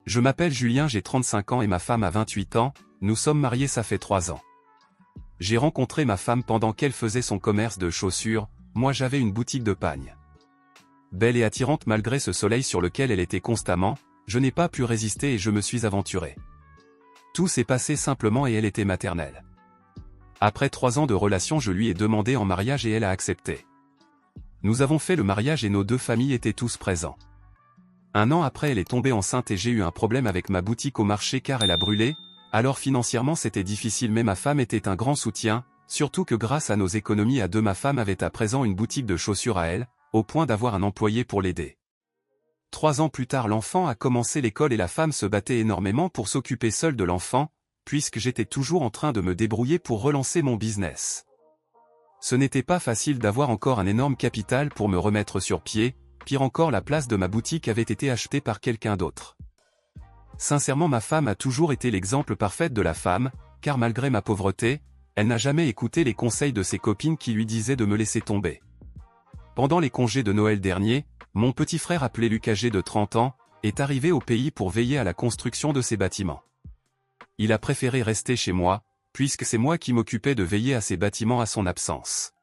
Je m'appelle Julien, j'ai 35 ans et ma femme a 28 ans, nous sommes mariés ça fait 3 ans. J'ai rencontré ma femme pendant qu'elle faisait son commerce de chaussures, moi j'avais une boutique de pagne. Belle et attirante malgré ce soleil sur lequel elle était constamment, je n'ai pas pu résister et je me suis aventuré. Tout s'est passé simplement et elle était maternelle. Après 3 ans de relation, je lui ai demandé en mariage et elle a accepté. Nous avons fait le mariage et nos deux familles étaient tous présents. 1 an après, elle est tombée enceinte et j'ai eu un problème avec ma boutique au marché car elle a brûlé, alors financièrement c'était difficile mais ma femme était un grand soutien, surtout que grâce à nos économies à deux ma femme avait à présent une boutique de chaussures à elle, au point d'avoir un employé pour l'aider. 3 ans plus tard l'enfant a commencé l'école et la femme se battait énormément pour s'occuper seule de l'enfant, puisque j'étais toujours en train de me débrouiller pour relancer mon business. Ce n'était pas facile d'avoir encore un énorme capital pour me remettre sur pied, pire encore la place de ma boutique avait été achetée par quelqu'un d'autre. Sincèrement ma femme a toujours été l'exemple parfait de la femme, car malgré ma pauvreté, elle n'a jamais écouté les conseils de ses copines qui lui disaient de me laisser tomber. Pendant les congés de Noël dernier, mon petit frère appelé Luc âgé de 30 ans, est arrivé au pays pour veiller à la construction de ses bâtiments. Il a préféré rester chez moi, puisque c'est moi qui m'occupais de veiller à ses bâtiments à son absence.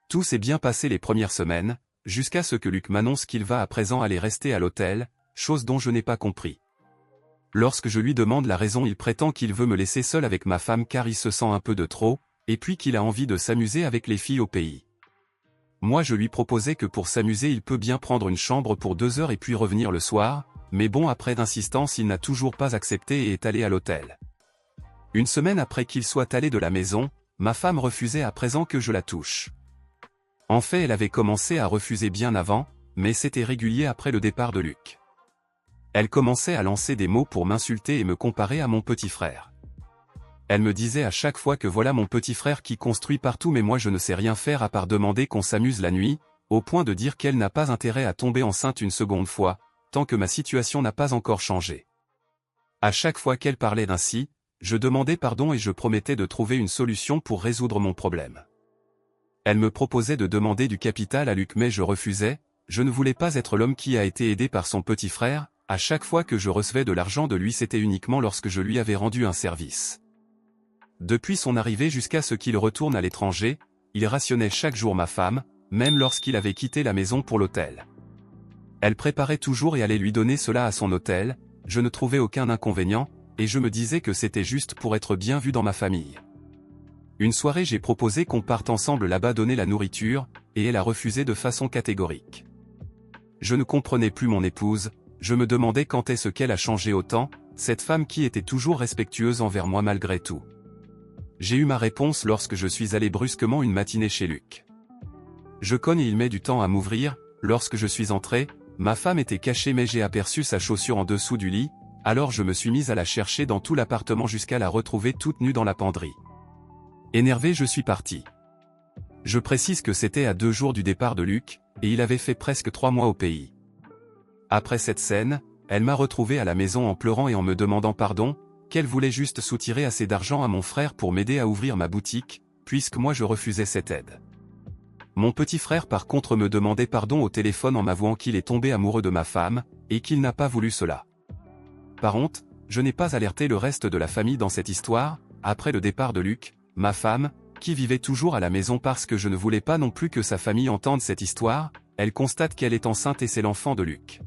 Tout s'est bien passé les premières semaines, jusqu'à ce que Luc m'annonce qu'il va à présent aller rester à l'hôtel, chose dont je n'ai pas compris. Lorsque je lui demande la raison, il prétend qu'il veut me laisser seul avec ma femme car il se sent un peu de trop, et puis qu'il a envie de s'amuser avec les filles au pays. Moi je lui proposais que pour s'amuser il peut bien prendre une chambre pour 2 heures et puis revenir le soir, mais bon après d'insistance il n'a toujours pas accepté et est allé à l'hôtel. 1 semaine après qu'il soit allé de la maison, ma femme refusait à présent que je la touche. En fait elle avait commencé à refuser bien avant, mais c'était régulier après le départ de Luc. Elle commençait à lancer des mots pour m'insulter et me comparer à mon petit frère. Elle me disait à chaque fois que voilà mon petit frère qui construit partout mais moi je ne sais rien faire à part demander qu'on s'amuse la nuit, au point de dire qu'elle n'a pas intérêt à tomber enceinte une seconde fois, tant que ma situation n'a pas encore changé. À chaque fois qu'elle parlait ainsi, je demandais pardon et je promettais de trouver une solution pour résoudre mon problème. Elle me proposait de demander du capital à Luc mais je refusais, je ne voulais pas être l'homme qui a été aidé par son petit frère, à chaque fois que je recevais de l'argent de lui c'était uniquement lorsque je lui avais rendu un service. Depuis son arrivée jusqu'à ce qu'il retourne à l'étranger, il rationnait chaque jour ma femme, même lorsqu'il avait quitté la maison pour l'hôtel. Elle préparait toujours et allait lui donner cela à son hôtel, je ne trouvais aucun inconvénient, et je me disais que c'était juste pour être bien vu dans ma famille. Une soirée j'ai proposé qu'on parte ensemble là-bas donner la nourriture, et elle a refusé de façon catégorique. Je ne comprenais plus mon épouse, je me demandais quand est-ce qu'elle a changé autant, cette femme qui était toujours respectueuse envers moi malgré tout. J'ai eu ma réponse lorsque je suis allé brusquement une matinée chez Luc. Je cogne et il met du temps à m'ouvrir, lorsque je suis entré, ma femme était cachée mais j'ai aperçu sa chaussure en dessous du lit, alors je me suis mise à la chercher dans tout l'appartement jusqu'à la retrouver toute nue dans la penderie. Énervé je suis parti. Je précise que c'était à 2 jours du départ de Luc, et il avait fait presque 3 mois au pays. Après cette scène, elle m'a retrouvé à la maison en pleurant et en me demandant pardon, qu'elle voulait juste soutirer assez d'argent à mon frère pour m'aider à ouvrir ma boutique, puisque moi je refusais cette aide. Mon petit frère par contre me demandait pardon au téléphone en m'avouant qu'il est tombé amoureux de ma femme, et qu'il n'a pas voulu cela. Par honte, je n'ai pas alerté le reste de la famille dans cette histoire, après le départ de Luc, ma femme, qui vivait toujours à la maison parce que je ne voulais pas non plus que sa famille entende cette histoire, elle constate qu'elle est enceinte et c'est l'enfant de Luc.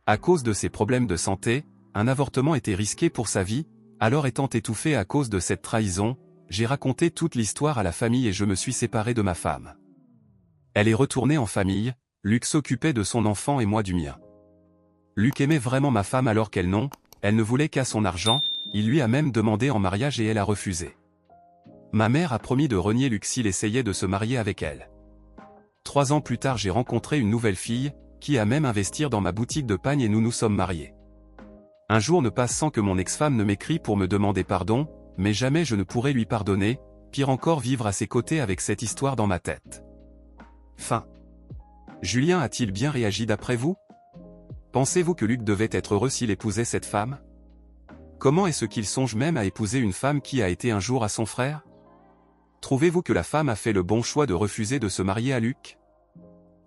À cause de ses problèmes de santé, un avortement était risqué pour sa vie, alors étant étouffé à cause de cette trahison, j'ai raconté toute l'histoire à la famille et je me suis séparé de ma femme. Elle est retournée en famille, Luc s'occupait de son enfant et moi du mien. Luc aimait vraiment ma femme alors qu'elle non, elle ne voulait qu'à son argent, il lui a même demandé en mariage et elle a refusé. Ma mère a promis de renier Luc s'il essayait de se marier avec elle. 3 ans plus tard j'ai rencontré une nouvelle fille, qui a même investi dans ma boutique de pagne et nous nous sommes mariés. Un jour ne passe sans que mon ex-femme ne m'écrie pour me demander pardon, mais jamais je ne pourrai lui pardonner, pire encore vivre à ses côtés avec cette histoire dans ma tête. Fin. Julien a-t-il bien réagi d'après vous? Pensez-vous que Luc devait être heureux s'il épousait cette femme? Comment est-ce qu'il songe même à épouser une femme qui a été un jour à son frère? Trouvez-vous que la femme a fait le bon choix de refuser de se marier à Luc?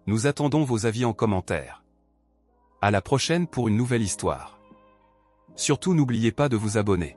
Nous attendons vos avis en commentaire. À la prochaine pour une nouvelle histoire. Surtout n'oubliez pas de vous abonner.